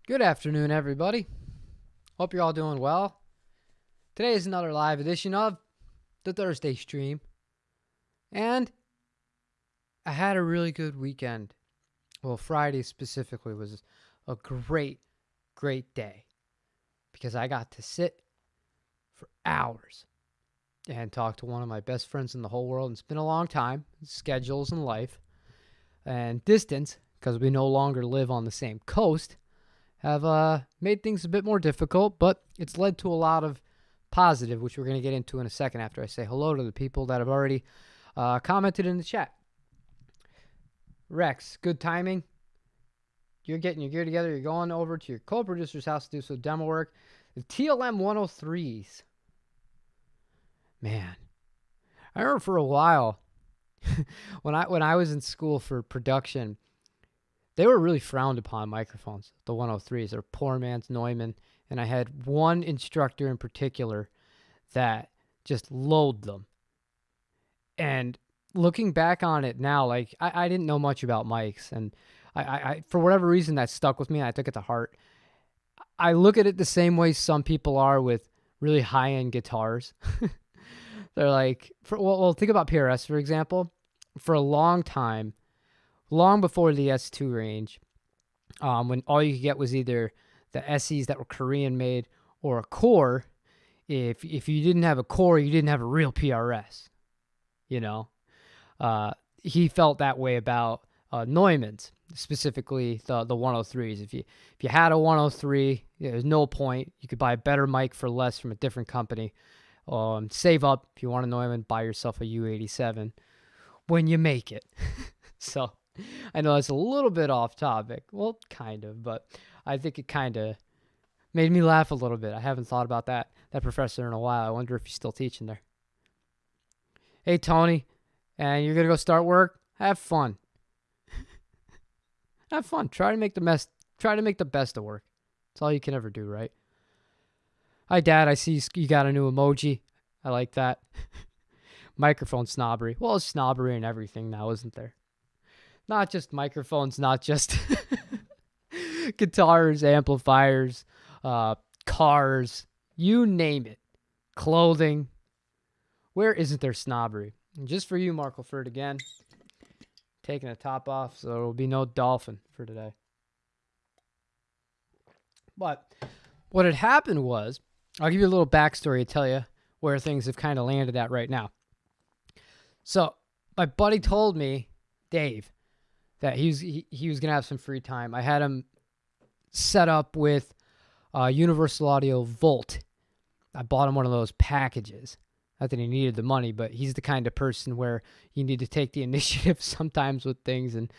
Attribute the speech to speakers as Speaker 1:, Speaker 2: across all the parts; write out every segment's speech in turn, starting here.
Speaker 1: Good afternoon, everybody. Hope you're all doing well. Today is another live edition of the Thursday stream. And I had a really good weekend. Well, Friday specifically was a great day because I got to sit for hours and talk to one of my best friends in the whole world. It's been a long time, schedules and life and distance, because we no longer live on the same coast, have made things a bit more difficult, but it's led to a lot of positive, which we're going to get into in a second after I say hello to the people that have already commented in the chat. Rex, good timing. You're getting your gear together. You're going over to your co-producer's house to do some demo work. The TLM 103s. Man, I remember for a while when I was in school for production, they were really frowned upon microphones, the 103s. They're poor man's Neumann. And I had one instructor in particular that just loathed them. And looking back on it now, like I didn't know much about mics. And I for whatever reason, that stuck with me. And I took it to heart. I look at it the same way some people are with really high-end guitars. They're like, well, think about PRS, for example. For a long time, long before the S2 range, when all you could get was either the SEs that were Korean made or a core. If you didn't have a core, you didn't have a real PRS. You know, he felt that way about Neumanns, specifically the 103s. If you had a 103, there's no point. You could buy a better mic for less from a different company. Save up if you want a Neumann, buy yourself a U87 when you make it. So I know that's a little bit off topic. Well, kind of, but I think it kind of made me laugh a little bit. I haven't thought about that professor in a while. I wonder if he's still teaching there. Hey, Tony, and you're going to go start work? Have fun. Have fun. Try to make the best of work. That's all you can ever do, right? Hi, Dad. I see you got a new emoji. I like that. Microphone snobbery. Well, it's snobbery and everything now, isn't there? Not just microphones, not just guitars, amplifiers, cars, you name it. Clothing. Where isn't there snobbery? And just for you, Mark Leford, again, taking the top off, so there will be no dolphin for today. But what had happened was, I'll give you a little backstory to tell you where things have kind of landed at right now. So my buddy told me, Dave, that he was going to have some free time. I had him set up with Universal Audio Volt. I bought him one of those packages. Not that he needed the money, but he's the kind of person where you need to take the initiative sometimes with things, and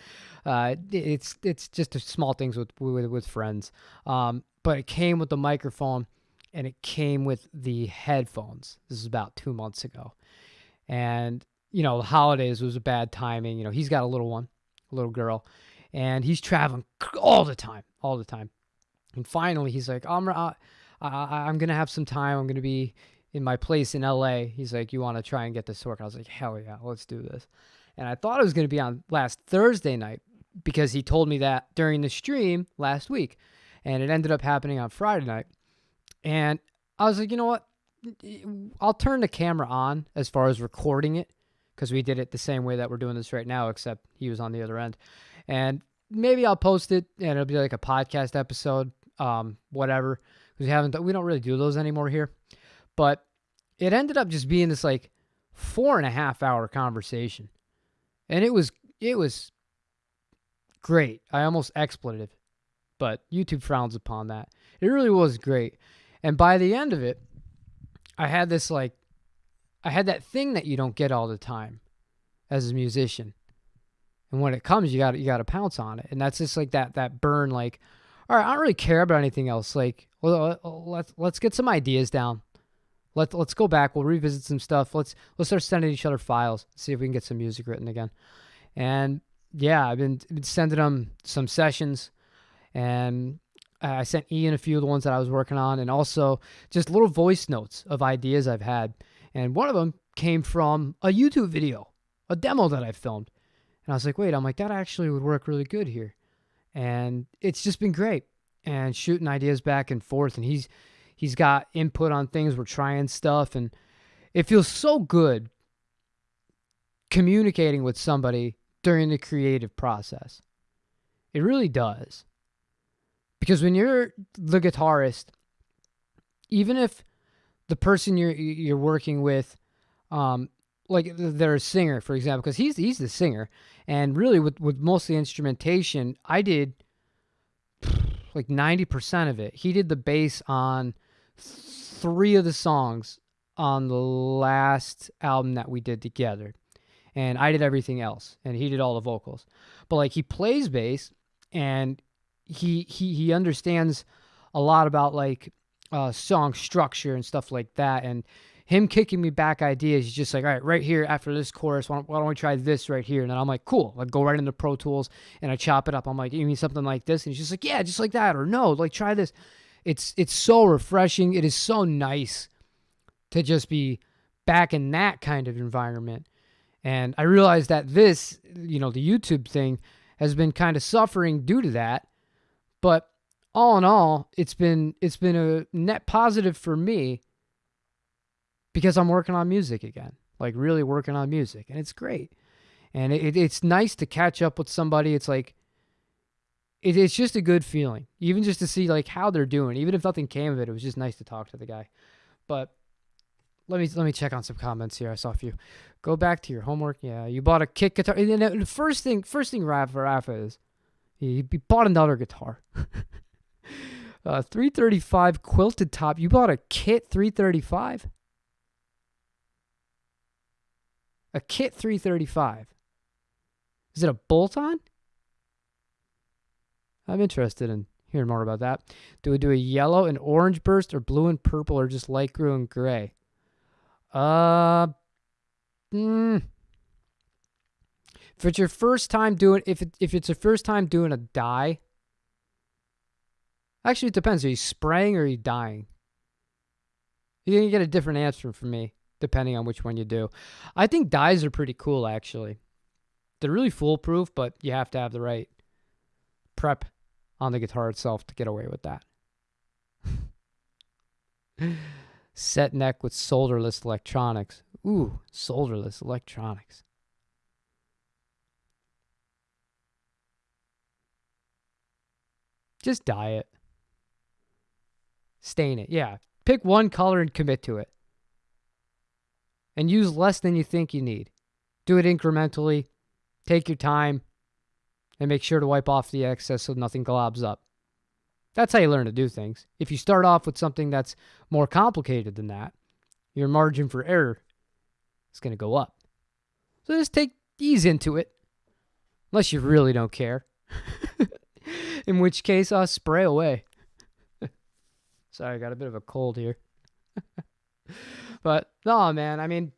Speaker 1: it's just small things with friends. But it came with the microphone, and it came with the headphones. This is about 2 months ago, and the holidays was a bad timing. He's got a little girl, and he's traveling all the time. And finally, he's like, I'm gonna have some time. I'm gonna be in my place in LA. He's like, you want to try and get this to work? I was like, hell yeah, let's do this. And I thought it was going to be on last Thursday night because he told me that during the stream last week. And it ended up happening on Friday night. And I was like, you know what? I'll turn the camera on as far as recording it, because we did it the same way that we're doing this right now, except he was on the other end. And maybe I'll post it and it'll be like a podcast episode, whatever. Because we don't really do those anymore here. But it ended up just being this like 4.5 hour conversation. And it was great. I almost expletive, but YouTube frowns upon that. It really was great. And by the end of it, I had that thing that you don't get all the time as a musician. And when it comes, you got to pounce on it. And that's just like that burn, like, all right, I don't really care about anything else. Like, well, let's get some ideas down. Let's go back. We'll revisit some stuff. Let's start sending each other files. See if we can get some music written again. And yeah, I've been sending them some sessions, and I sent Ian a few of the ones that I was working on, and also just little voice notes of ideas I've had. And one of them came from a YouTube video, a demo that I filmed. And I was like, wait, that actually would work really good here. And it's just been great. and shooting ideas back and forth, and he's got input on things. We're trying stuff, and it feels so good communicating with somebody during the creative process. It really does. Because when you're the guitarist, even if the person you're working with, like they're a singer, for example, because he's the singer, and really with most of the instrumentation, I did like 90% of it. He did the bass on 3 of the songs on the last album that we did together, and I did everything else, and he did all the vocals. But like, he plays bass, and he understands a lot about like song structure and stuff like that, and him kicking me back ideas. He's just like, all right, right here after this chorus, why don't we try this right here? And then I'm like, cool. I go right into Pro Tools and I chop it up. I'm like, you mean something like this? And he's just like, yeah, just like that. Or no, like, try this. It's so refreshing. It is so nice to just be back in that kind of environment. And I realized that this, the YouTube thing has been kind of suffering due to that. But all in all, it's been a net positive for me, because I'm working on music again, like really working on music, and it's great. And it's nice to catch up with somebody. It's like, it's just a good feeling, even just to see like how they're doing. Even if nothing came of it, it was just nice to talk to the guy. But let me check on some comments here. I saw a few. Go back to your homework. Yeah, you bought a kit guitar. And the first thing Rafa is he bought another guitar. 335 quilted top. You bought a kit 335. A kit 335. Is it a bolt-on? I'm interested in hearing more about that. Do we do a yellow and orange burst, or blue and purple, or just light blue and gray? If it's your first time doing, if it's your first time doing a dye, actually it depends. Are you spraying or are you dyeing? You're gonna get a different answer from me depending on which one you do. I think dyes are pretty cool, actually. They're really foolproof, but you have to have the right prep on the guitar itself to get away with that. Set neck with solderless electronics. Ooh, solderless electronics. Just dye it. Stain it, yeah. Pick one color and commit to it. And use less than you think you need. Do it incrementally. Take your time. And make sure to wipe off the excess so nothing globs up. That's how you learn to do things. If you start off with something that's more complicated than that, your margin for error is going to go up. So just ease into it. Unless you really don't care. In which case, spray away. Sorry, I got a bit of a cold here. But, no, man, I mean,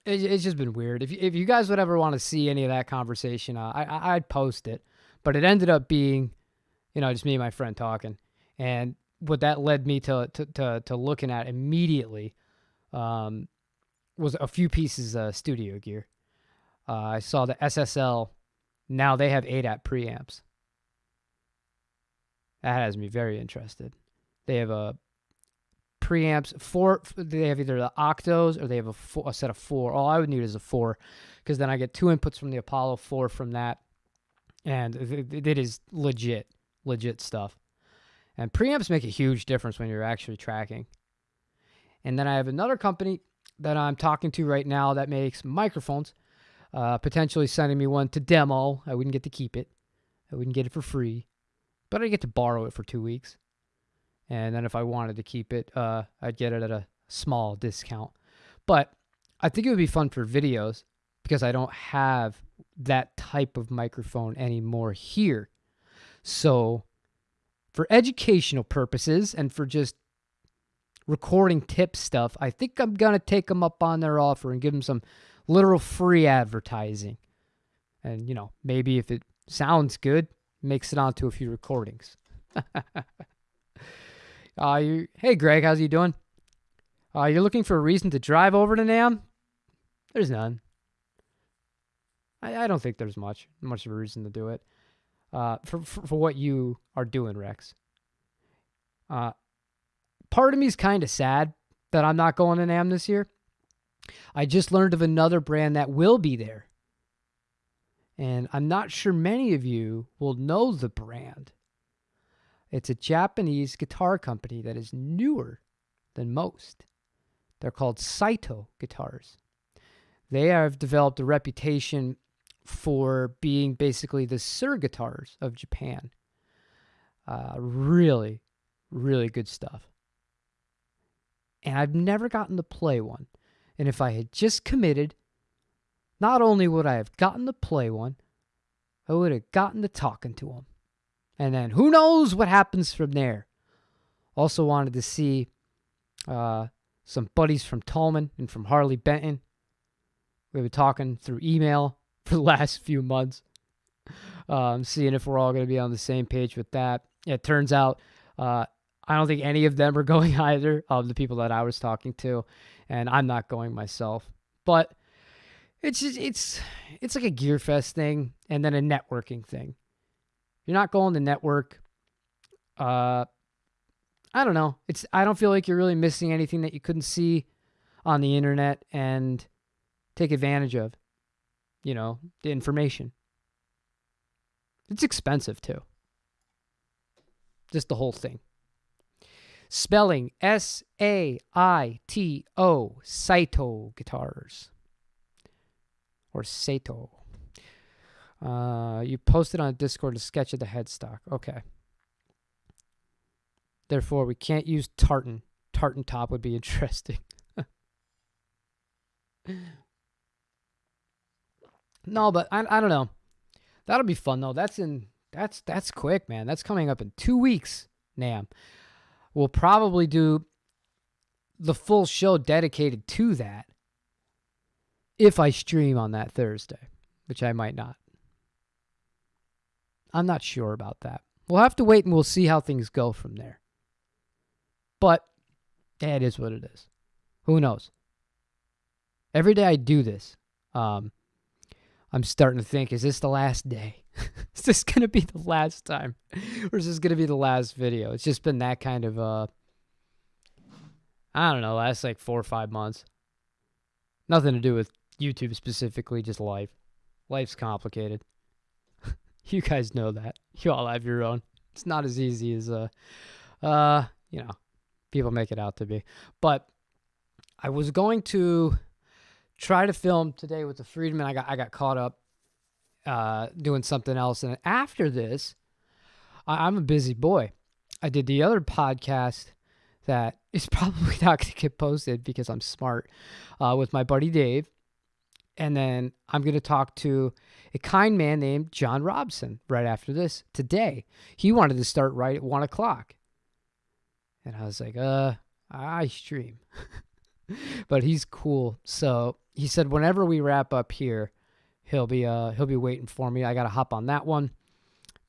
Speaker 1: it's just been weird. If you guys would ever want to see any of that conversation, I'd post it. But it ended up being, just me and my friend talking. And what that led me to looking at immediately was a few pieces of studio gear. I saw the SSL. Now they have ADAT preamps. That has me very interested. They have a preamps, they have either the octos or they have a set of 4. All I would need is a 4, because then I get 2 inputs from the Apollo 4 from that, and it is legit stuff. And preamps make a huge difference when you're actually tracking. And then I have another company that I'm talking to right now that makes microphones, potentially sending me one to demo. I wouldn't get to keep it. I wouldn't get it for free, but I get to borrow it for 2 weeks. And then if I wanted to keep it, I'd get it at a small discount. But I think it would be fun for videos, because I don't have that type of microphone anymore here. So for educational purposes and for just recording tip stuff, I think I'm going to take them up on their offer and give them some literal free advertising. And, maybe if it sounds good, makes it onto a few recordings. Hey, Greg, how's you doing? You're looking for a reason to drive over to NAMM? There's none. I don't think there's much of a reason to do it. For what you are doing, Rex. Part of me is kind of sad that I'm not going to NAMM this year. I just learned of another brand that will be there. And I'm not sure many of you will know the brand. It's a Japanese guitar company that is newer than most. They're called Sato guitars. They have developed a reputation for being basically the Sir guitars of Japan. Really, really good stuff. And I've never gotten to play one. And if I had just committed, not only would I have gotten to play one, I would have gotten to talking to them. And then who knows what happens from there. Also wanted to see some buddies from Tolman and from Harley Benton. We've been talking through email for the last few months. Seeing if we're all going to be on the same page with that. It turns out I don't think any of them are going either, of the people that I was talking to. And I'm not going myself. But it's like a Gear Fest thing and then a networking thing. You're not going to network. I don't know. I don't feel like you're really missing anything that you couldn't see on the internet and take advantage of, the information. It's expensive too. Just the whole thing. Spelling Saito, Saito guitars. Or Sato. You posted on Discord a sketch of the headstock. Okay. Therefore, we can't use tartan. Tartan top would be interesting. No, but I don't know. That'll be fun though. That's quick, man. That's coming up in 2 weeks, NAMM. We'll probably do the full show dedicated to that if I stream on that Thursday, which I might not. I'm not sure about that. We'll have to wait and we'll see how things go from there. But it is what it is. Who knows? Every day I do this, I'm starting to think, is this the last day? Is this going to be the last time? Or is this going to be the last video? It's just been that kind of, I don't know, last like 4 or 5 months. Nothing to do with YouTube specifically, just life. Life's complicated. You guys know that. You all have your own. It's not as easy as, people make it out to be. But I was going to try to film today with the Friedman. I got caught up doing something else. And after this, I'm a busy boy. I did the other podcast that is probably not going to get posted because I'm smart, with my buddy Dave. And then I'm going to talk to a kind man named John Robson right after this today. He wanted to start right at 1 o'clock. And I was like, I stream. But he's cool. So he said whenever we wrap up here, he'll be waiting for me. I got to hop on that one.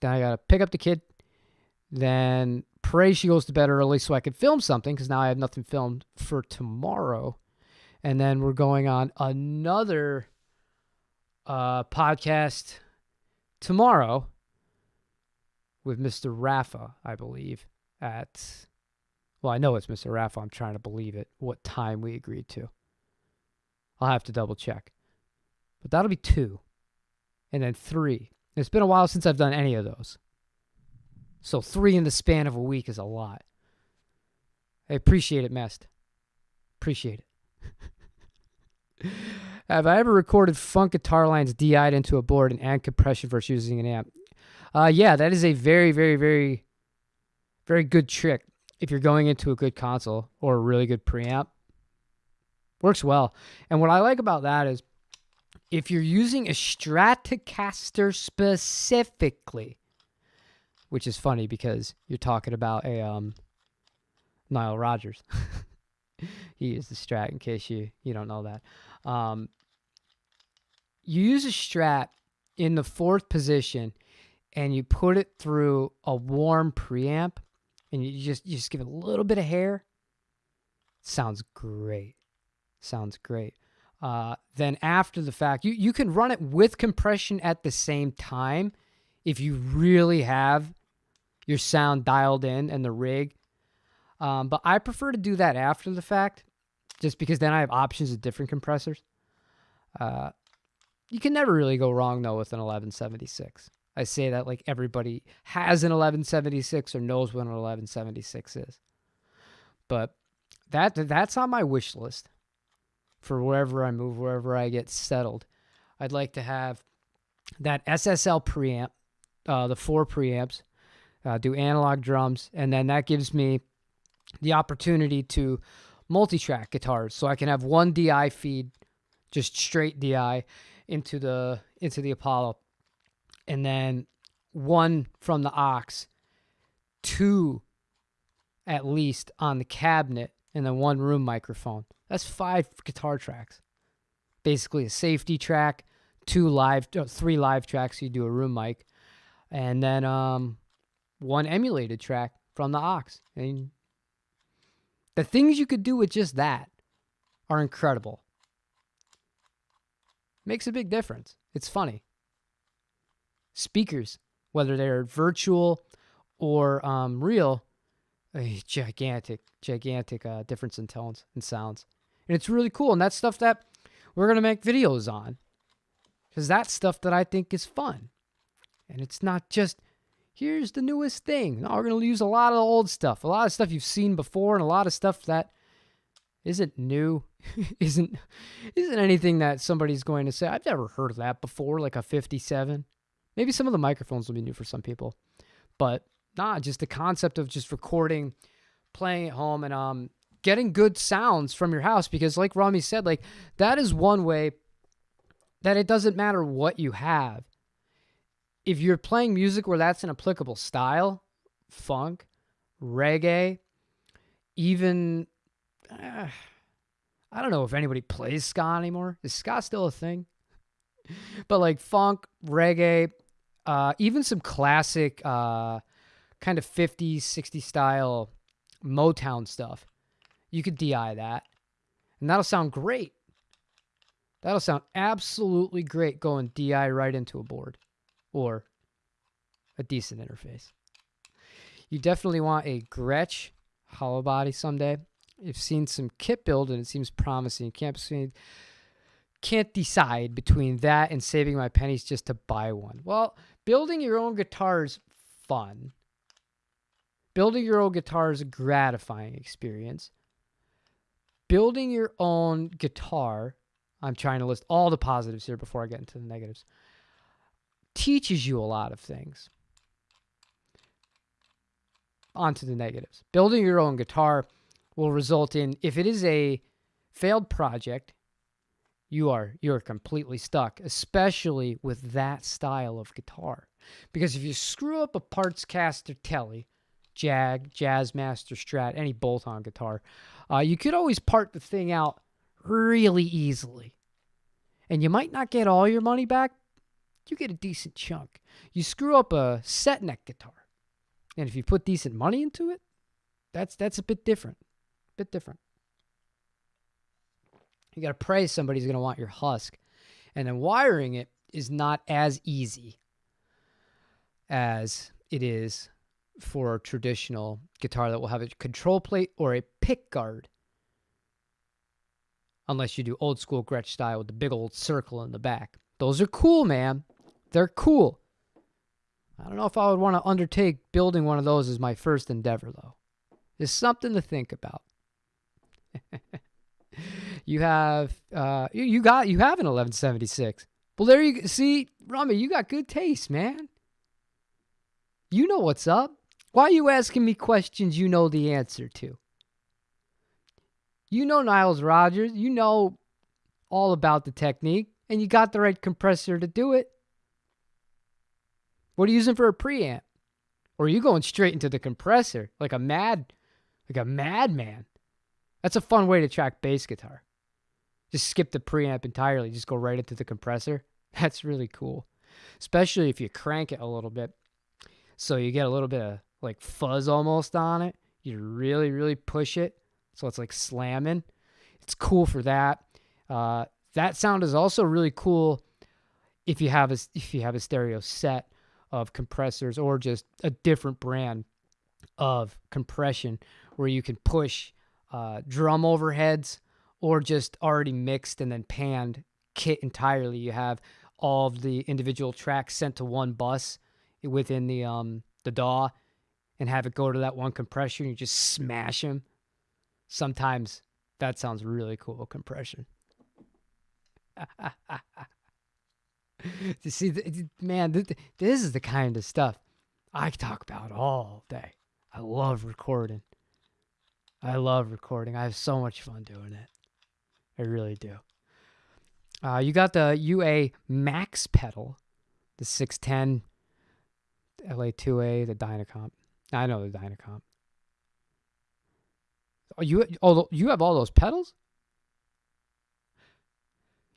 Speaker 1: Then I got to pick up the kid. Then pray she goes to bed early so I can film something because now I have nothing filmed for tomorrow. And then we're going on another podcast tomorrow with Mr. Rafa, I believe, I know it's Mr. Rafa. I'm trying to believe it, what time we agreed to. I'll have to double check. But that'll be 2. And then 3. It's been a while since I've done any of those. So 3 in the span of a week is a lot. I appreciate it, Mest. Appreciate it. Have I ever recorded funk guitar lines DI'd into a board and amp compression versus using an amp? Yeah, that is a very, very, very, very good trick if you're going into a good console or a really good preamp. Works well. And what I like about that is if you're using a Stratocaster specifically, which is funny because you're talking about a Nile Rodgers. He is the Strat, in case you don't know that. You use a Strat in the 4th position, and you put it through a warm preamp, and you just give it a little bit of hair. Sounds great. Sounds great. Then after the fact, you can run it with compression at the same time if you really have your sound dialed in and the rig. But I prefer to do that after the fact, just because then I have options of different compressors. You can never really go wrong, though, with an 1176. I say that like everybody has an 1176 or knows what an 1176 is. But that's on my wish list for wherever I move, wherever I get settled. I'd like to have that SSL preamp, the 4 preamps, do analog drums, and then that gives me the opportunity to multi-track guitars. So I can have one DI feed, just straight DI into the Apollo, and then one from the aux, 2 at least on the cabinet, and then 1 room microphone. That's 5 guitar tracks. Basically a safety track, 3 live tracks, so you do a room mic, and then 1 emulated track from the aux. And the things you could do with just that are incredible. Makes a big difference. It's funny. Speakers, whether they're virtual or real, a gigantic difference in tones and sounds. And it's really cool. And that's stuff that we're going to make videos on, because that's stuff that I think is fun. And it's not just, here's the newest thing. No, we're going to use a lot of the old stuff, a lot of stuff you've seen before, and a lot of stuff that isn't new, isn't anything that somebody's going to say, I've never heard of that before, like a 57. Maybe some of the microphones will be new for some people. But just the concept of just recording, playing at home, and getting good sounds from your house. Because like Rami said, like that is one way that it doesn't matter what you have. If you're playing music where that's an applicable style, funk, reggae, even, I don't know if anybody plays ska anymore. Is ska still a thing? But like funk, reggae, even some classic kind of 50s, 60s style Motown stuff. You could DI that. And that'll sound great. That'll sound absolutely great going DI right into a board or a decent interface. You definitely want a Gretsch hollow body someday. You've seen some kit build and it seems promising. Can't decide between that and saving my pennies just to buy one. Well, building your own guitar is fun. Building your own guitar is a gratifying experience. Building your own guitar, I'm trying to list all the positives here before I get into the negatives, teaches you a lot of things. On to the negatives. Building your own guitar will result in, if it is a failed project, you're completely stuck, especially with that style of guitar. Because if you screw up a parts caster telly, Jag, Jazzmaster, Strat, any bolt-on guitar, you could always part the thing out really easily. And you might not get all your money back. You get a decent chunk. You screw up a set neck guitar, and if you put decent money into it, that's a bit different. You got to pray somebody's going to want your husk. And then wiring it is not as easy as it is for a traditional guitar that will have a control plate or a pick guard. Unless you do old school Gretsch style with the big old circle in the back. Those are cool, man. They're cool. I don't know if I would want to undertake building one of those as my first endeavor, though. It's something to think about. You have you have an 1176. Well, there you go. See, Rami, you got good taste, man. You know what's up. Why are you asking me questions you know the answer to? You know Niles Rogers. You know all about the technique, and you got the right compressor to do it. What are you using for a preamp? Or are you going straight into the compressor like a madman? That's a fun way to track bass guitar. Just skip the preamp entirely. Just go right into the compressor. That's really cool. Especially if you crank it a little bit. So you get a little bit of like fuzz almost on it. You really, really push it. So it's like slamming. It's cool for that. That sound is also really cool if you have a stereo set of compressors or just a different brand of compression where you can push drum overheads or just already mixed and then panned kit entirely. You have all of the individual tracks sent to one bus within the DAW and have it go to that one compressor and you just smash them. Sometimes that sounds really cool, compression. You see, man, this is the kind of stuff I talk about all day. I love recording. I have so much fun doing it. I really do. You got the UA Max pedal, the 610 LA2A, the Dynacomp. I know the Dynacomp. You have all those pedals?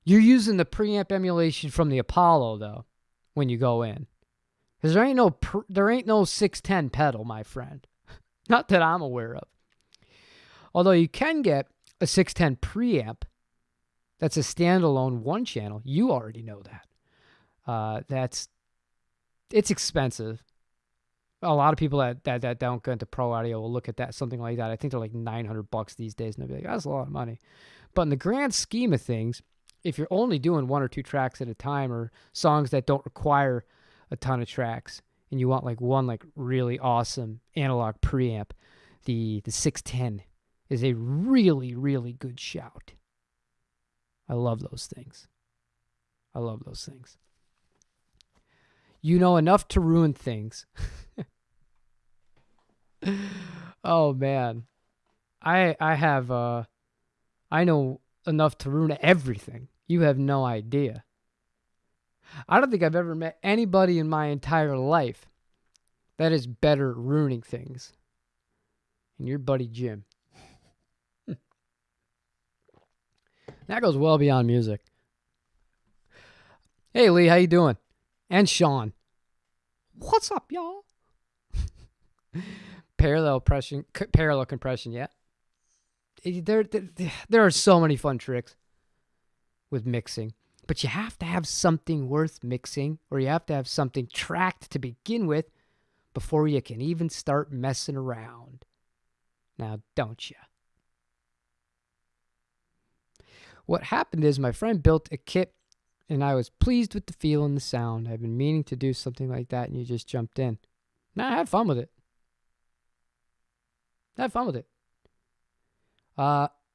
Speaker 1: You're using the preamp emulation from the Apollo though, when you go in, because there ain't no 610 pedal, my friend. Not that I'm aware of. Although you can get a 610 preamp that's a standalone one channel. You already know that. It's expensive. A lot of people that don't go into pro audio will look at that, something like that. I think they're like $900 these days, and they'll be like, that's a lot of money. But in the grand scheme of things, if you're only doing one or two tracks at a time or songs that don't require a ton of tracks and you want like one like really awesome analog preamp, the 610 is a really, really good shout. I love those things. You know enough to ruin things. Oh man. I know enough to ruin everything. You have no idea. I don't think I've ever met anybody in my entire life that is better at ruining things than your buddy Jim. That goes well beyond music. Hey Lee, how you doing? And Sean. What's up, y'all? Parallel compression, yeah. There are so many fun tricks with mixing, but you have to have something worth mixing, or you have to have something tracked to begin with before you can even start messing around. Now, don't you? What happened is my friend built a kit, and I was pleased with the feel and the sound. I've been meaning to do something like that, and you just jumped in. Now, I had fun with it.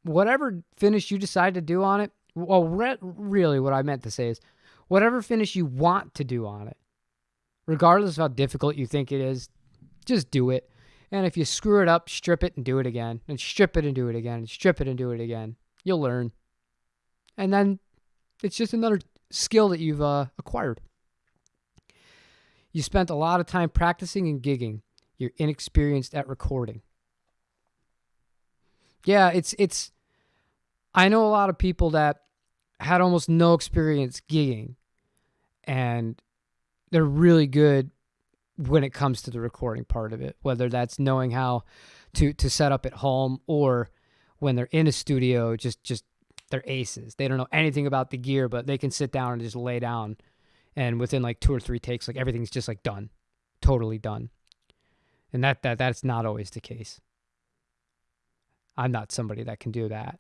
Speaker 1: Whatever finish you decide to do on it, well, really what I meant to say is, whatever finish you want to do on it, regardless of how difficult you think it is, just do it. And if you screw it up, strip it and do it again, and strip it and do it again, and strip it and do it again. You'll learn. And then it's just another skill that you've acquired. You spent a lot of time practicing and gigging. You're inexperienced at recording. Yeah, it's. I know a lot of people that had almost no experience gigging, and they're really good when it comes to the recording part of it, whether that's knowing how to set up at home or when they're in a studio, just they're aces. They don't know anything about the gear, but they can sit down and just lay down, and within like 2 or 3 takes, like everything's just like done, totally done. And that's not always the case. I'm not somebody that can do that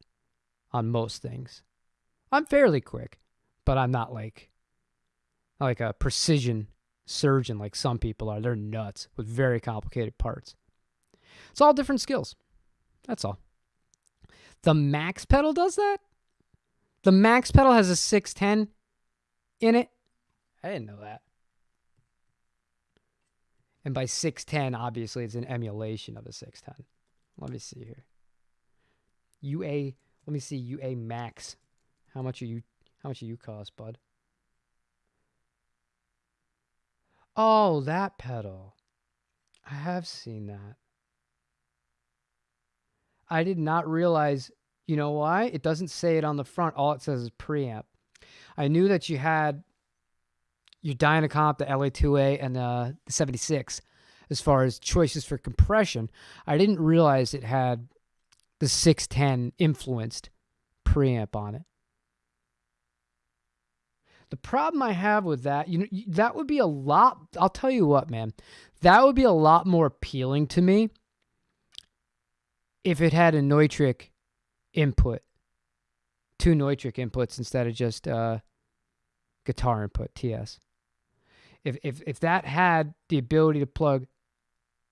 Speaker 1: on most things. I'm fairly quick, but I'm not like a precision surgeon like some people are. They're nuts with very complicated parts. It's all different skills. That's all. The Max pedal does that? The Max pedal has a 610 in it? I didn't know that. And by 610, obviously, it's an emulation of a 610. Let me see here. Let me see, UA Max. How much are you cost, bud? Oh, that pedal. I have seen that. I did not realize, you know why? It doesn't say it on the front. All it says is preamp. I knew that you had your Dynacomp, the LA2A, and the 76 as far as choices for compression. I didn't realize it had the 610 influenced preamp on it. The problem I have with that, that would be a lot. I'll tell you what, man, that would be a lot more appealing to me if it had a Neutrik input, 2 Neutrik inputs instead of just guitar input, TS. If that had the ability to plug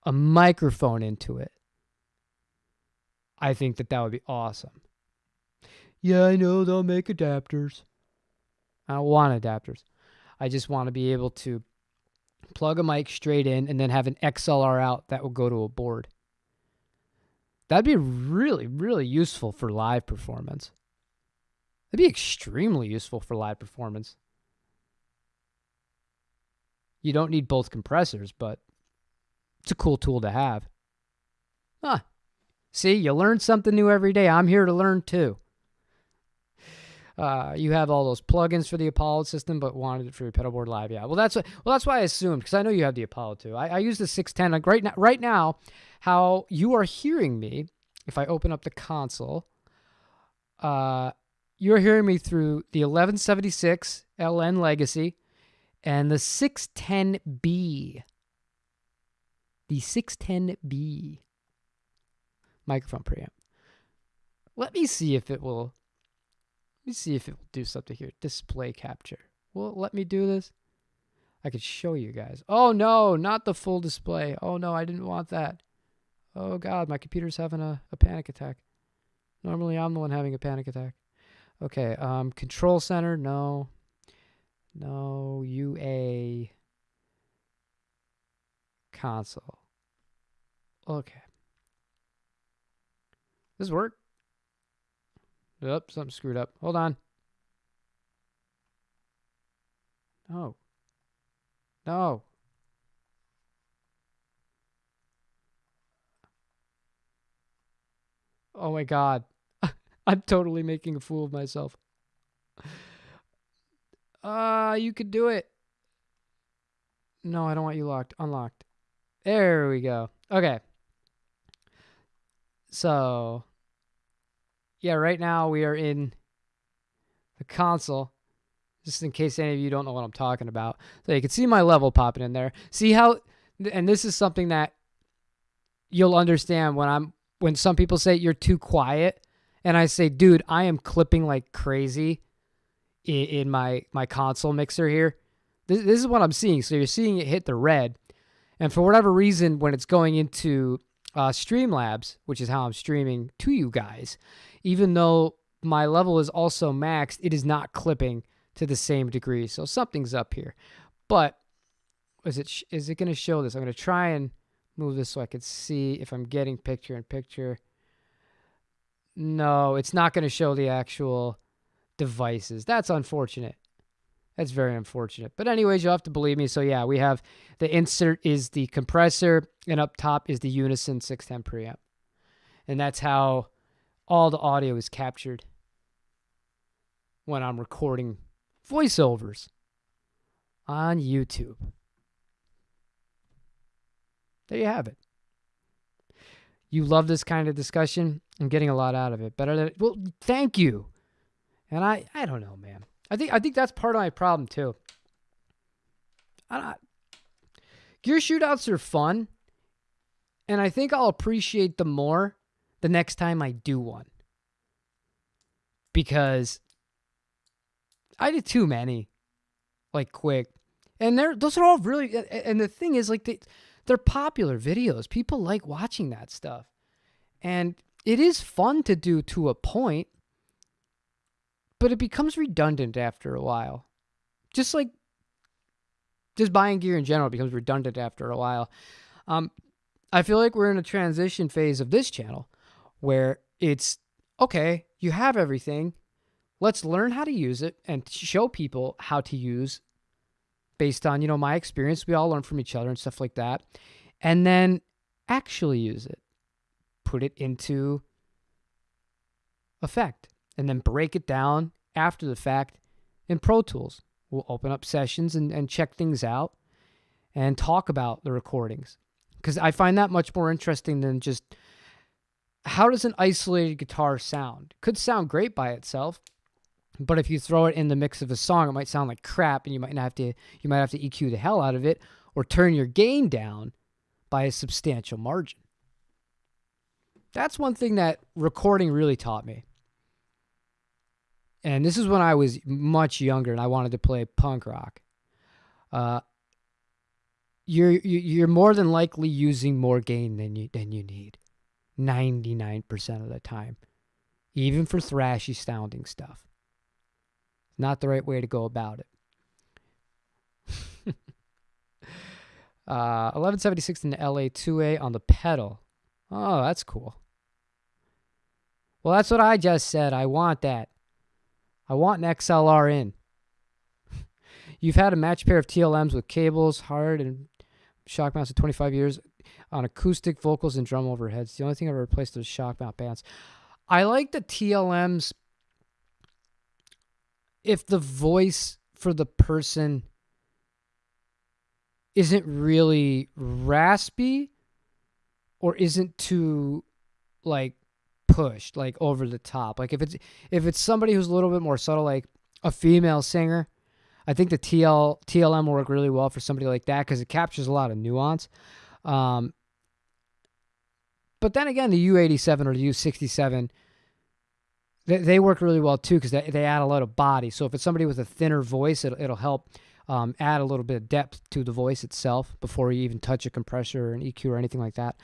Speaker 1: a microphone into it, I think that would be awesome. Yeah, I know they'll make adapters. I don't want adapters. I just want to be able to plug a mic straight in and then have an XLR out that will go to a board. That'd be really, really useful for live performance. That'd be extremely useful for live performance. You don't need both compressors, but it's a cool tool to have. See, you learn something new every day. I'm here to learn too. You have all those plugins for the Apollo system, but wanted it for your pedal board live. Yeah, well, that's why I assumed, because I know you have the Apollo too. I use the 610. Like right now, how you are hearing me, if I open up the console, you're hearing me through the 1176 LN Legacy and the 610B. The 610B microphone preamp. Let me see if it will do something here. Display capture. Well, let me do this. I could show you guys. Oh no, not the full display. Oh no, I didn't want that. Oh God, my computer's having a panic attack. Normally I'm the one having a panic attack. Okay, control center, no. No, UA console. Okay. Does this work? Oop, something screwed up. Hold on. No. No. Oh my God. I'm totally making a fool of myself. You could do it. No, I don't want you locked. Unlocked. There we go. Okay. So, yeah, right now we are in the console, just in case any of you don't know what I'm talking about. So you can see my level popping in there. See how, and this is something that you'll understand when some people say you're too quiet, and I say, dude, I am clipping like crazy in my console mixer here. This is what I'm seeing. So you're seeing it hit the red, and for whatever reason, when it's going into Streamlabs, which is how I'm streaming to you guys, even though my level is also maxed, it is not clipping to the same degree. So something's up here. But is it going to show this? I'm going to try and move this so I can see if I'm getting picture in picture. No, it's not going to show the actual devices. That's unfortunate. That's very unfortunate. But anyways, you'll have to believe me. So yeah, we have the insert is the compressor, and up top is the Unison 610 preamp. And that's how all the audio is captured when I'm recording voiceovers on YouTube. There you have it. You love this kind of discussion. I'm getting a lot out of it. Better than, well, thank you. And I don't know, man. I think that's part of my problem too. Gear shootouts are fun, and I think I'll appreciate them more the next time I do one, because I did too many, like quick, and those are all really. And the thing is, like they're popular videos. People like watching that stuff, and it is fun to do to a point. But it becomes redundant after a while. Just buying gear in general becomes redundant after a while. I feel like we're in a transition phase of this channel where it's, okay, you have everything. Let's learn how to use it and show people how to use based on, my experience. We all learn from each other and stuff like that. And then actually use it. Put it into effect. And then break it down after the fact in Pro Tools. We'll open up sessions and check things out and talk about the recordings. Because I find that much more interesting than just how does an isolated guitar sound? Could sound great by itself, But if you throw it in the mix of a song, it might sound like crap, and you might have to EQ the hell out of it or turn your gain down by a substantial margin. That's one thing that recording really taught me. And this is when I was much younger and I wanted to play punk rock. You're more than likely using more gain than you need, 99% of the time, even for thrashy sounding stuff. Not the right way to go about it. 1176 in the LA2A on the pedal. Oh, that's cool. Well, that's what I just said. I want that. I want an XLR in. You've had a match pair of TLMs with cables, hard and shock mounts for 25 years on acoustic vocals and drum overheads. The only thing I've replaced is shock mount bands. I like the TLMs if the voice for the person isn't really raspy or isn't too like pushed, like over the top. Like if it's somebody who's a little bit more subtle, like a female singer, I think the TLM will work really well for somebody like that because it captures a lot of nuance. But then again, the U87 or the U67, they work really well too because they add a lot of body. So if it's somebody with a thinner voice, it'll help add a little bit of depth to the voice itself before you even touch a compressor or an EQ or anything like that.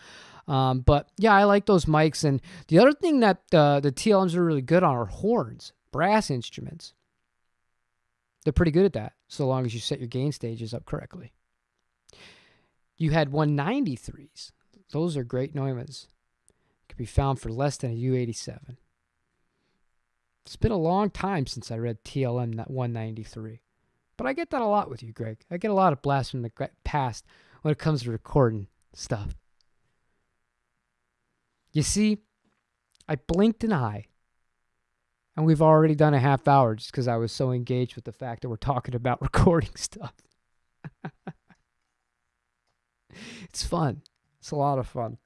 Speaker 1: But yeah, I like those mics. And the other thing that the TLMs are really good on are horns, brass instruments. They're pretty good at that, so long as you set your gain stages up correctly. You had 193s. Those are great Neumanns. Could be found for less than a U87. It's been a long time since I read TLM 193. But I get that a lot with you, Greg. I get a lot of blasts from the past when it comes to recording stuff. You see, I blinked an eye. And we've already done a half hour just because I was so engaged with the fact that we're talking about recording stuff. It's fun. It's a lot of fun.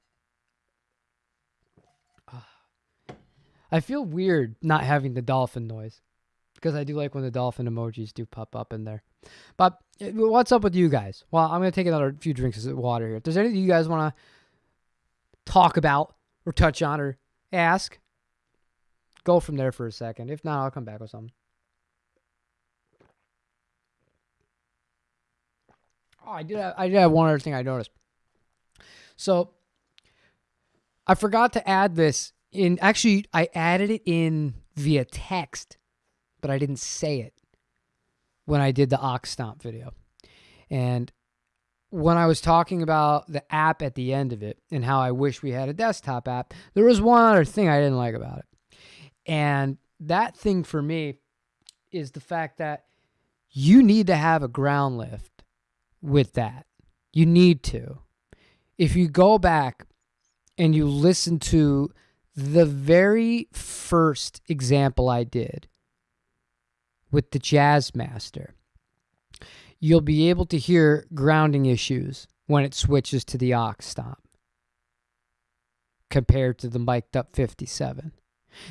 Speaker 1: I feel weird not having the dolphin noise because I do like when the dolphin emojis do pop up in there. But what's up with you guys? Well, I'm going to take another few drinks of water here. If there's anything you guys want to talk about or touch on or ask, go from there for a second. If not, I'll come back with something. Oh, I did have one other thing I noticed. So I forgot to add this in. Actually, I added it in via text, but I didn't say it when I did the Ox Stomp video. And when I was talking about the app at the end of it and how I wish we had a desktop app, there was one other thing I didn't like about it. And that thing for me is the fact that you need to have a ground lift with that. You need to. If you go back and you listen to the very first example I did with the Jazzmaster, you'll be able to hear grounding issues when it switches to the Ox Stomp compared to the mic'd up 57.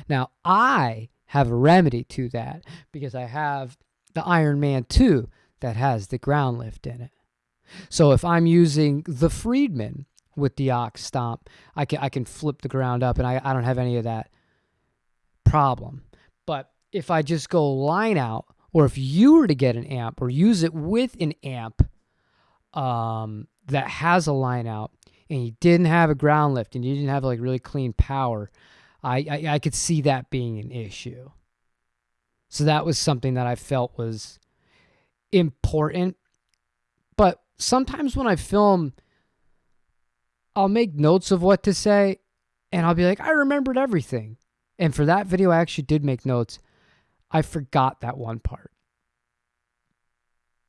Speaker 1: Now, I have a remedy to that because I have the Iron Man 2 that has the ground lift in it. So if I'm using the Friedman with the Ox Stomp, I can flip the ground up and I don't have any of that problem. But if I just go line out, or if you were to get an amp or use it with an amp that has a line out and you didn't have a ground lift and you didn't have like really clean power, I could see that being an issue. So that was something that I felt was important. But sometimes when I film, I'll make notes of what to say and I'll be like, I remembered everything. And for that video, I actually did make notes. I forgot that one part.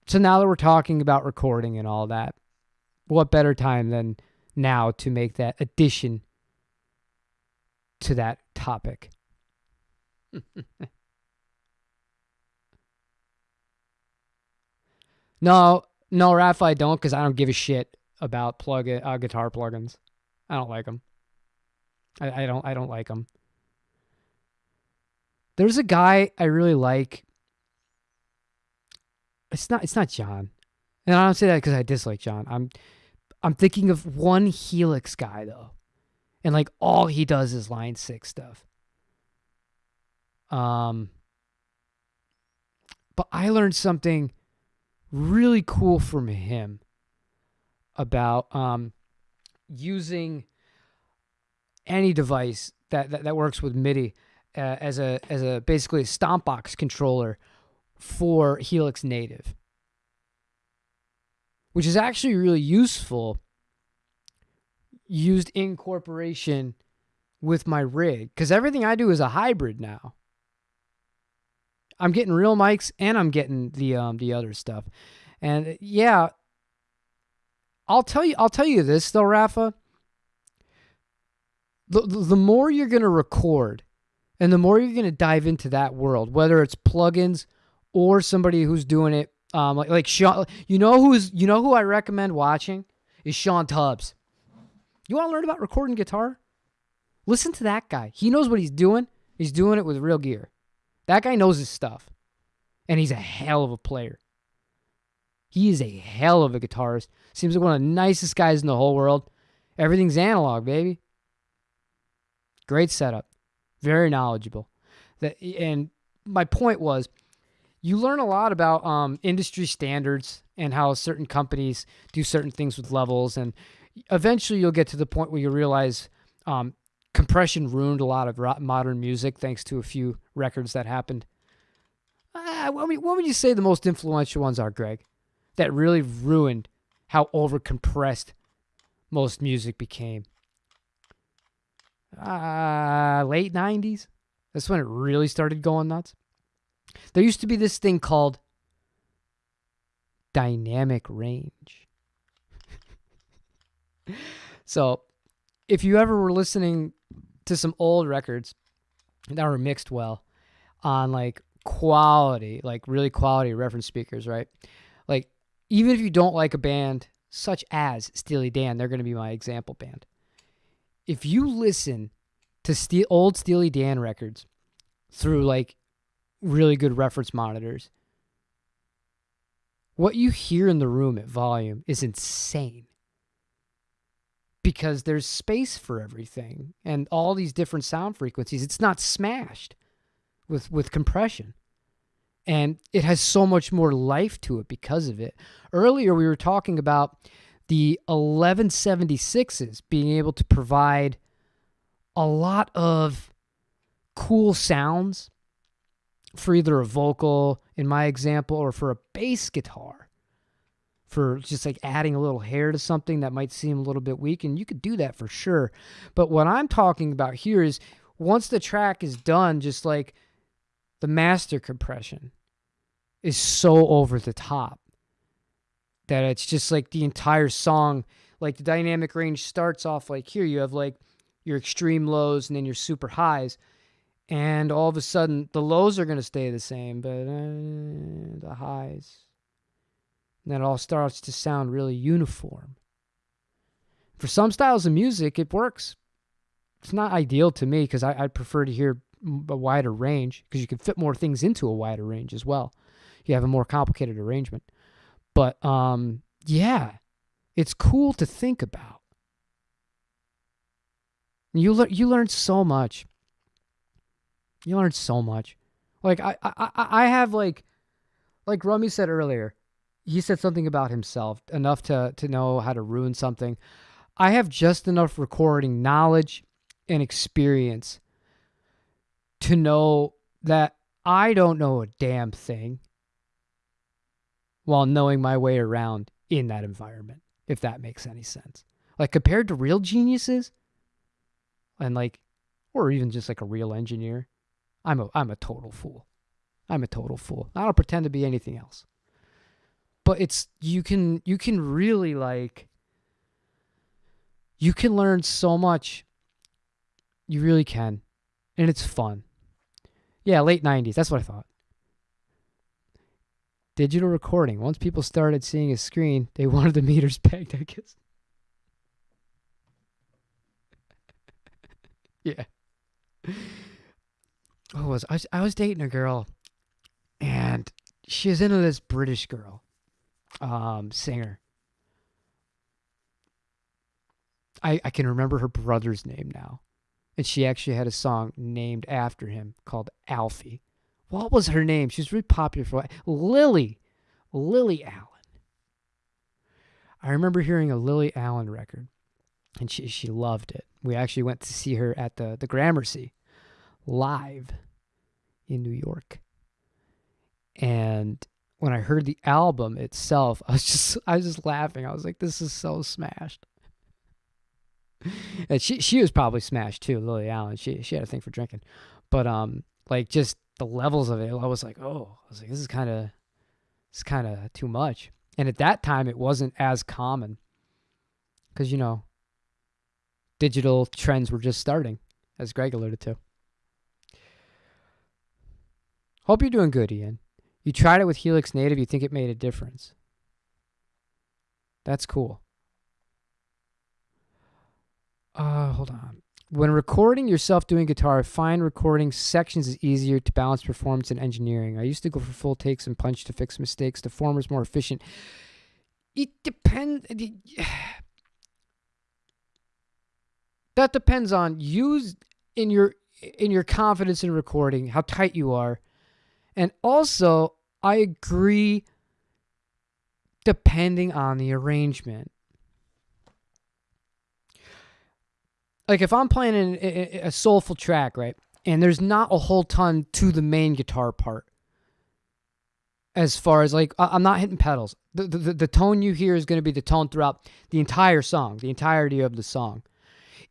Speaker 1: So now that we're talking about recording and all that, what better time than now to make that addition to that topic? No, Raph, I don't, because I don't give a shit about guitar plugins. I don't like them. I don't like them. There's a guy I really like. It's not John. And I don't say that because I dislike John. I'm thinking of one Helix guy though. And like all he does is line 6 stuff. But I learned something really cool from him about using any device that works with MIDI as a basically a Stompbox controller for Helix Native, which is actually really useful used in corporation with my rig, because everything I do is a hybrid now. I'm getting real mics and I'm getting the other stuff. And yeah, I'll tell you this though, Rafa. The more you're going to record and the more you're going to dive into that world, whether it's plugins or somebody who's doing it, like Sean, you know who I recommend watching is Sean Tubbs. You want to learn about recording guitar? Listen to that guy. He knows what he's doing. He's doing it with real gear. That guy knows his stuff. And he's a hell of a player. He is a hell of a guitarist. Seems like one of the nicest guys in the whole world. Everything's analog, baby. Great setup. Very knowledgeable. And my point was, you learn a lot about industry standards and how certain companies do certain things with levels. And eventually you'll get to the point where you realize compression ruined a lot of modern music thanks to a few records that happened. What would you say the most influential ones are, Greg, that really ruined how over-compressed most music became? Late 90s? That's when it really started going nuts. There used to be this thing called dynamic range. So, if you ever were listening to some old records that were mixed well on like quality, like really quality reference speakers, right? Like, even if you don't like a band such as Steely Dan, they're going to be my example band. If you listen to old Steely Dan records through like really good reference monitors, what you hear in the room at volume is insane. Because there's space for everything and all these different sound frequencies. It's not smashed with compression. And it has so much more life to it because of it. Earlier, we were talking about the 1176s being able to provide a lot of cool sounds for either a vocal, in my example, or for a bass guitar. For just like adding a little hair to something that might seem a little bit weak, and you could do that for sure. But what I'm talking about here is once the track is done, just like the master compression is so over the top that it's just like the entire song, like the dynamic range starts off like here, you have like your extreme lows and then your super highs, and all of a sudden the lows are going to stay the same, but the highs, and then it all starts to sound really uniform. For some styles of music, it works. It's not ideal to me because I'd prefer to hear a wider range because you can fit more things into a wider range as well. You have a more complicated arrangement. But, yeah, it's cool to think about. You learn so much. You learn so much. Like, I have, like Rummy said earlier, he said something about himself, enough to know how to ruin something. I have just enough recording knowledge and experience to know that I don't know a damn thing while knowing my way around in that environment, if that makes any sense. Like, compared to real geniuses, and like, or even just like a real engineer, I'm a total fool. I'm a total fool. I don't pretend to be anything else. But it's, you can really like, you can learn so much. You really can. And it's fun. Yeah, late 90s. That's what I thought. Digital recording. Once people started seeing a screen, they wanted the meters pegged, I guess. Yeah. I was dating a girl, and she was into this British girl, singer. I can remember her brother's name now. And she actually had a song named after him called Alfie. What was her name? She was really popular for Lily Allen. I remember hearing a Lily Allen record, and she loved it. We actually went to see her at the Gramercy live in New York. And when I heard the album itself, I was just laughing. I was like, this is so smashed. And she was probably smashed too, Lily Allen. She had a thing for drinking. But like just the levels of it, I was like, this is kind of too much. And at that time it wasn't as common, cuz digital trends were just starting, as Greg alluded to. Hope you're doing good, Ian. You tried it with Helix Native, you think it made a difference. That's cool. Hold on. When recording yourself doing guitar, I find recording sections is easier to balance performance and engineering. I used to go for full takes and punch to fix mistakes. The former is more efficient. It depends. That depends on you in your confidence in recording, how tight you are. And also, I agree, depending on the arrangement. Like if I'm playing a soulful track, right, and there's not a whole ton to the main guitar part, as far as like I'm not hitting pedals. The tone you hear is going to be the tone throughout the entire song, the entirety of the song.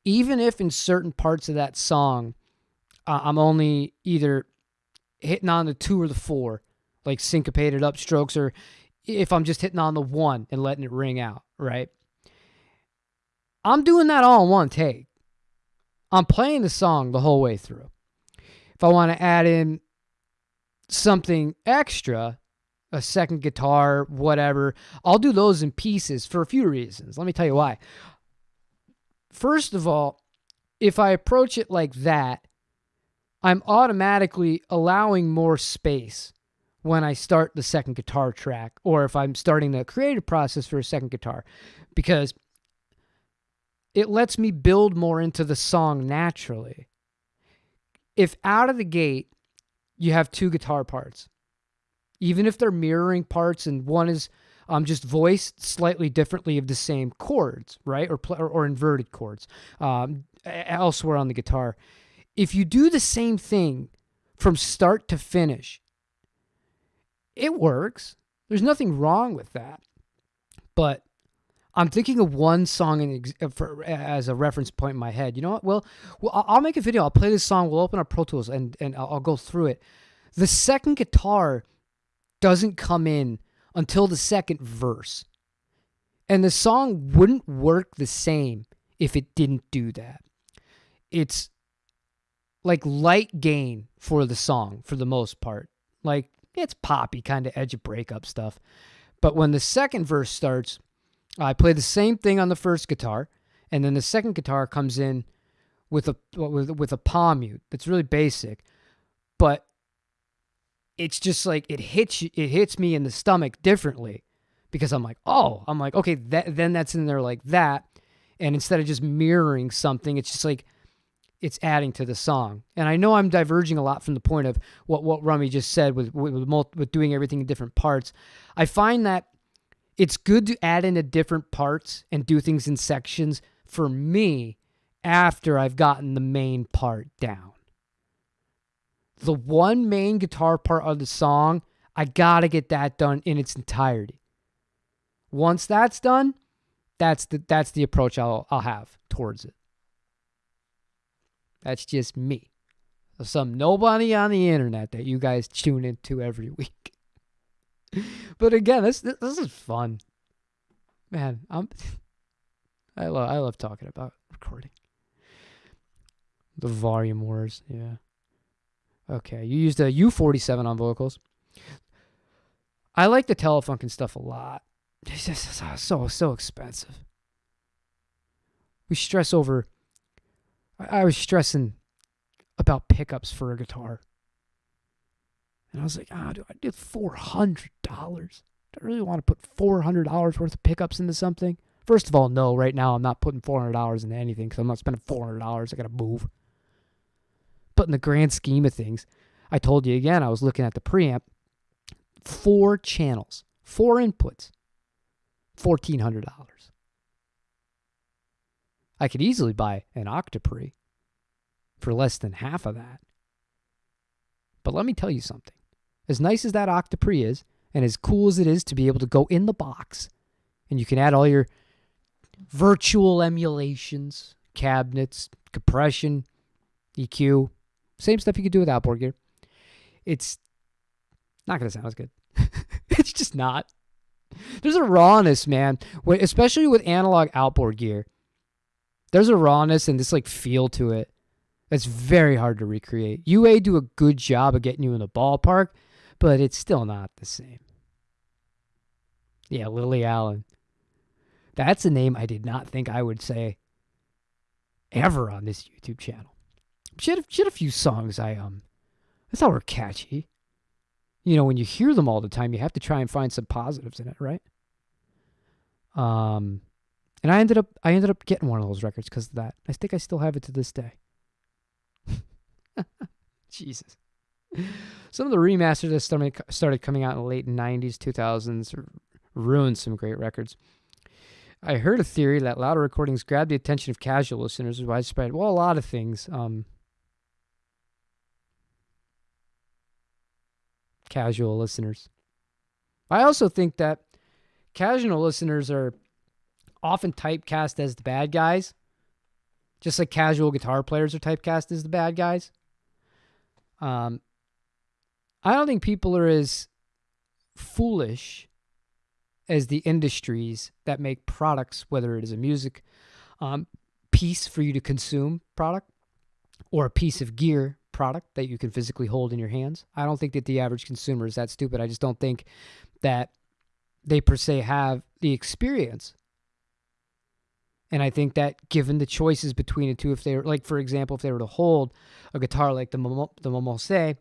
Speaker 1: Even if in certain parts of that song, I'm only either hitting on the 2 or the 4, like syncopated upstrokes, or if I'm just hitting on the 1 and letting it ring out, right? I'm doing that all in one take. I'm playing the song the whole way through. If I want to add in something extra, a second guitar, whatever, I'll do those in pieces for a few reasons. Let me tell you why. First of all, if I approach it like that, I'm automatically allowing more space when I start the second guitar track, or if I'm starting the creative process for a second guitar, because it lets me build more into the song naturally. If out of the gate you have 2 guitar parts, even if they're mirroring parts and one is just voiced slightly differently of the same chords, right, or inverted chords elsewhere on the guitar, if you do the same thing from start to finish, it works. There's nothing wrong with that. But I'm thinking of one song as a reference point in my head. You know what? Well, I'll make a video. I'll play this song. We'll open up Pro Tools and I'll go through it. The second guitar doesn't come in until the second verse. And the song wouldn't work the same if it didn't do that. It's like light gain for the song for the most part. Like it's poppy, kind of edge of breakup stuff. But when the second verse starts, I play the same thing on the first guitar, and then the second guitar comes in with a palm mute. That's really basic, but it's just like it hits me in the stomach differently, because I'm like, okay, then that's in there like that, and instead of just mirroring something, it's just like it's adding to the song. And I know I'm diverging a lot from the point of what Rummy just said with doing everything in different parts. I find that it's good to add into different parts and do things in sections for me after I've gotten the main part down. The one main guitar part of the song, I gotta get that done in its entirety. Once that's done, that's the approach I'll have towards it. That's just me. Some nobody on the internet that you guys tune into every week. But again, this is fun, man. I love talking about recording. The volume wars, yeah. Okay, you used a U47 on vocals. I like the Telefunken stuff a lot. It's just so expensive. We stress over. I was stressing about pickups for a guitar. And I was like, dude, I did $400. Do I really want to put $400 worth of pickups into something? First of all, no, right now I'm not putting $400 into anything because I'm not spending $400. I got to move. But in the grand scheme of things, I told you again, I was looking at the preamp. 4 channels, 4 inputs, $1,400. I could easily buy an Octopre for less than half of that. But let me tell you something. As nice as that Octopre is, and as cool as it is to be able to go in the box, and you can add all your virtual emulations, cabinets, compression, EQ, same stuff you could do with outboard gear. It's not going to sound as good. It's just not. There's a rawness, man, especially with analog outboard gear. There's a rawness and this like feel to it that's very hard to recreate. UA do a good job of getting you in the ballpark, but it's still not the same. Yeah, Lily Allen. That's a name I did not think I would say ever on this YouTube channel. She had a few songs I thought were catchy. You know, when you hear them all the time, you have to try and find some positives in it, right? And I ended up getting one of those records because of that. I think I still have it to this day. Jesus. Some of the remasters that started coming out in the late 90s, 2000s ruined some great records. I heard a theory that louder recordings grabbed the attention of casual listeners with widespread. Well, a lot of things. Casual listeners. I also think that casual listeners are often typecast as the bad guys, just like casual guitar players are typecast as the bad guys. I don't think people are as foolish as the industries that make products, whether it is a music piece for you to consume product or a piece of gear product that you can physically hold in your hands. I don't think that the average consumer is that stupid. I just don't think that they per se have the experience. And I think that given the choices between the two, if they were, like, for example, if they were to hold a guitar like the Momose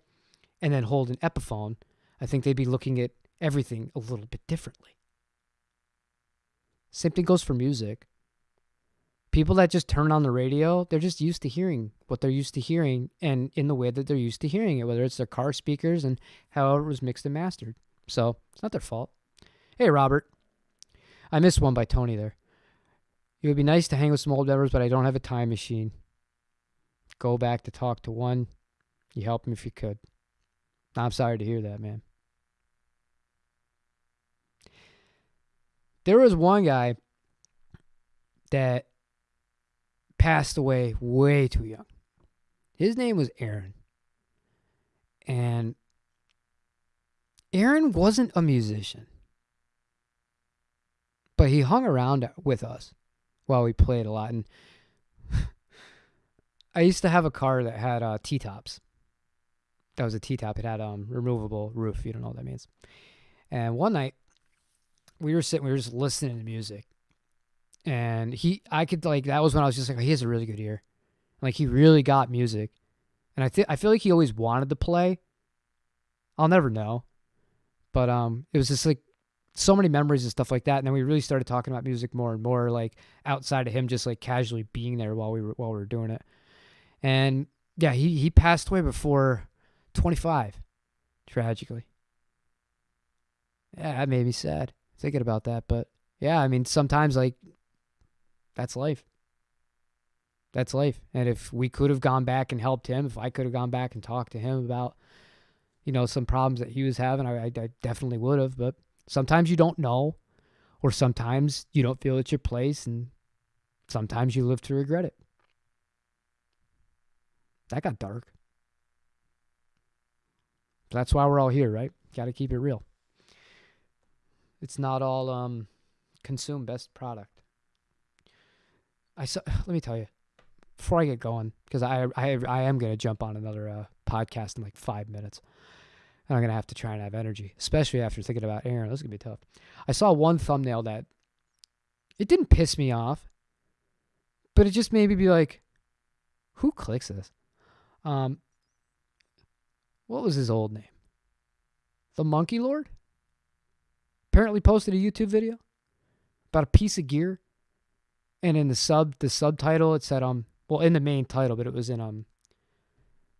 Speaker 1: and then hold an Epiphone, I think they'd be looking at everything a little bit differently. Same thing goes for music. People that just turn on the radio, they're just used to hearing what they're used to hearing and in the way that they're used to hearing it, whether it's their car speakers and however it was mixed and mastered. So it's not their fault. Hey, Robert. I missed one by Tony there. It would be nice to hang with some old members, but I don't have a time machine. Go back to talk to one. You help me if you could. I'm sorry to hear that, man. There was one guy that passed away way too young. His name was Aaron. And Aaron wasn't a musician. But he hung around with us while we played a lot. And I used to have a car that had T-tops. That was a T-top. It had removable roof. You don't know what that means. And one night, we were just listening to music. And that was when I was just like, oh, he has a really good ear. Like, he really got music. And I feel like he always wanted to play. I'll never know. But it was just like so many memories and stuff like that. And then we really started talking about music more and more, like outside of him just like casually being there while we were doing it. And yeah, he passed away before 25, tragically. Yeah, that made me sad thinking about that. But yeah, I mean, sometimes like that's life. That's life. And if we could have gone back and helped him, if I could have gone back and talked to him about, you know, some problems that he was having, I definitely would have. But sometimes you don't know, or sometimes you don't feel it's your place, and sometimes you live to regret it. That got dark. That's why we're all here, right? Got to keep it real. It's not all consume best product. Let me tell you, before I get going, because I am going to jump on another podcast in like 5 minutes. And I'm going to have to try and have energy, especially after thinking about Aaron. This is going to be tough. I saw one thumbnail that it didn't piss me off, but it just made me be like, who clicks this? What was his old name? The Monkey Lord? Apparently posted a YouTube video about a piece of gear. And in the subtitle, it said, well, in the main title, but it was in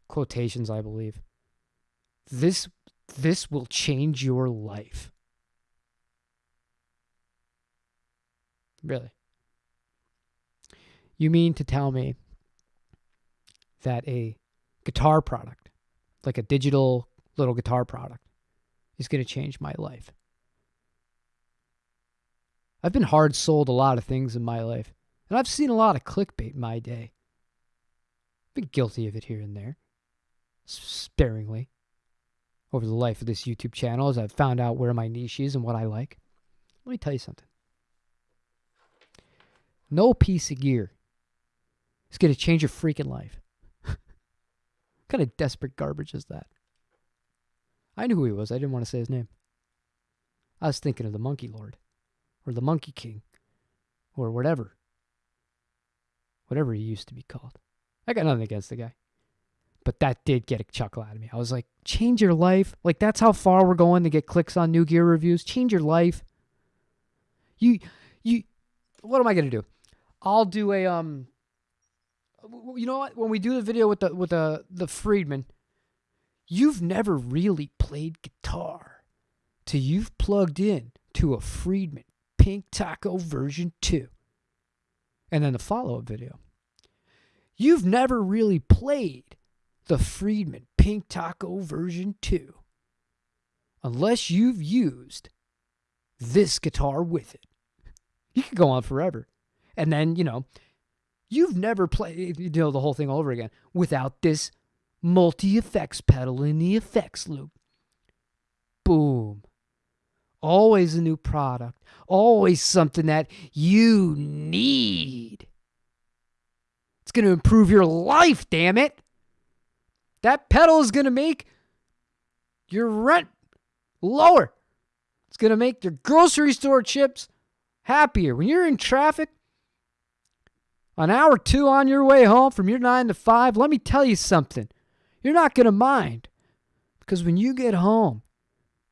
Speaker 1: quotations, I believe. This will change your life. Really? You mean to tell me that a guitar product, like a digital little guitar product, is going to change my life? I've been hard sold a lot of things in my life, and I've seen a lot of clickbait in my day. I've been guilty of it here and there, sparingly, over the life of this YouTube channel as I've found out where my niche is and what I like. Let me tell you something. No piece of gear is going to change your freaking life. What kind of desperate garbage is that? I knew who he was. I didn't want to say his name. I was thinking of the Monkey Lord. Or the Monkey King. Or whatever. Whatever he used to be called. I got nothing against the guy. But that did get a chuckle out of me. I was like, change your life? Like, that's how far we're going to get clicks on new gear reviews? Change your life? You, what am I going to do? I'll do a, you know what? When we do the video with the Friedman, you've never really played guitar till you've plugged in to a Friedman Pink Taco version 2. And then the follow-up video. You've never really played the Friedman Pink Taco version 2 unless you've used this guitar with it. You could go on forever. And then, you've never played, the whole thing over again without this multi-effects pedal in the effects loop. Boom. Always a new product. Always something that you need. It's going to improve your life, damn it. That pedal is going to make your rent lower. It's going to make your grocery store chips happier. When you're in traffic, an hour or two on your way home from your 9 to 5, let me tell you something. You're not going to mind. Because when you get home,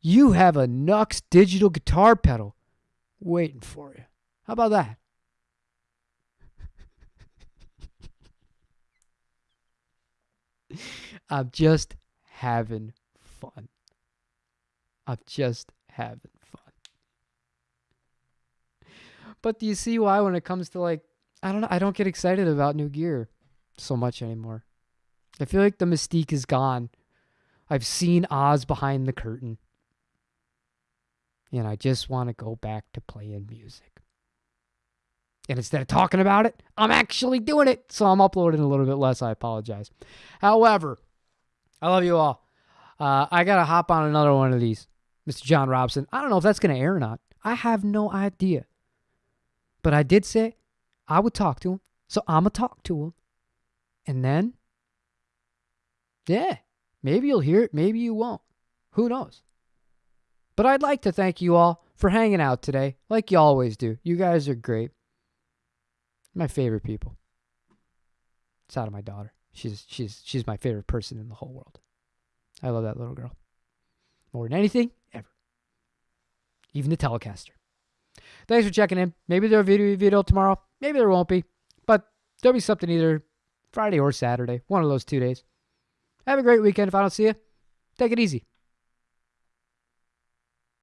Speaker 1: you have a Nux digital guitar pedal waiting for you. How about that? I'm just having fun. I'm just having fun. But do you see why when it comes to I don't know, I don't get excited about new gear so much anymore. I feel like the mystique is gone. I've seen Oz behind the curtain. And I just want to go back to playing music. And instead of talking about it, I'm actually doing it. So I'm uploading a little bit less. I apologize. However, I love you all. I got to hop on another one of these. Mr. John Robson. I don't know if that's going to air or not. I have no idea. But I did say I would talk to him. So I'm going to talk to him. And then, yeah, maybe you'll hear it. Maybe you won't. Who knows? But I'd like to thank you all for hanging out today, like you always do. You guys are great. My favorite people. It's out of my daughter. She's my favorite person in the whole world. I love that little girl. More than anything, ever. Even the Telecaster. Thanks for checking in. Maybe there'll be a video tomorrow. Maybe there won't be. But there'll be something either Friday or Saturday. One of those 2 days. Have a great weekend. If I don't see you, take it easy.